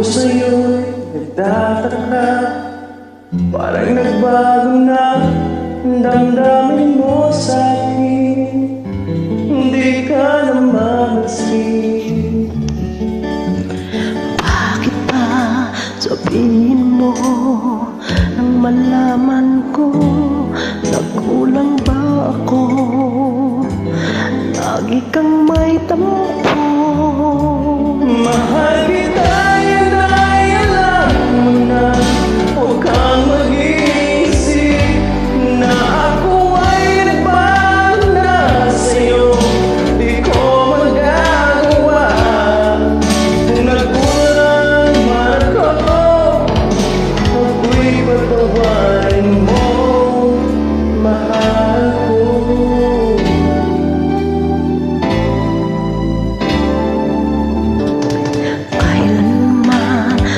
sa'yo'y nagtataka, parang nagbago na ang damdamin mo sa'kin. Hindi ka na mamansin. Bakit ba sabihin mo nang malaman ko na kulang ba ako? Lagi kang may tampo. Mahal kita, yan ay alam mo na. Huwag kang mag-iisip na ako ay nagbago na sa'yo. Di ko magagawa kung nagkulang man ako. Ako'y patawarin mo, mahal ko.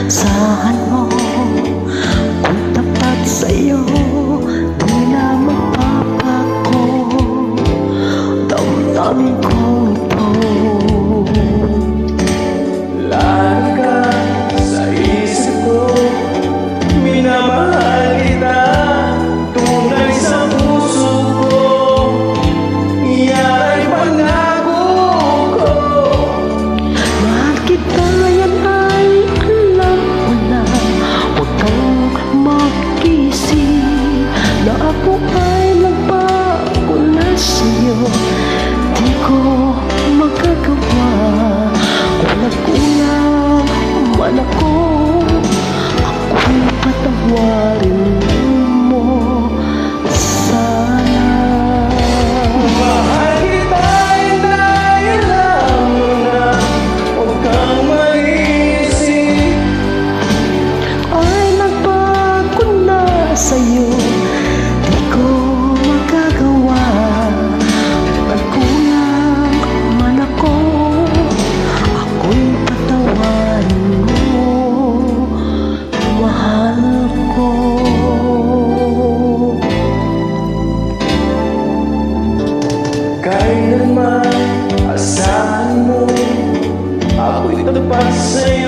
Saan mo kung tapat sa'yo, di na magpapako damdamin kong ito. Lagi ka sa isip ko, minamahal kita, tunay sa puso ko. Iyan ay pangako ko. Mahal kita, yan ay alam mo na. Huwag kang mag-isip na ako ay nagbago na sa'yo. Di ko magagawa kung nagkulang man ako. Ako'y patawarin mo sana. Mahal kita, inay, alam mo na. Huwag kang mag-isip. Ay nagbago na sa'yo. Di ko magagawa kung nagkulang man ako. Ako'y patawarin mo, mahal ko. Kailanman asahan mo, ako'y tapat sa'yo.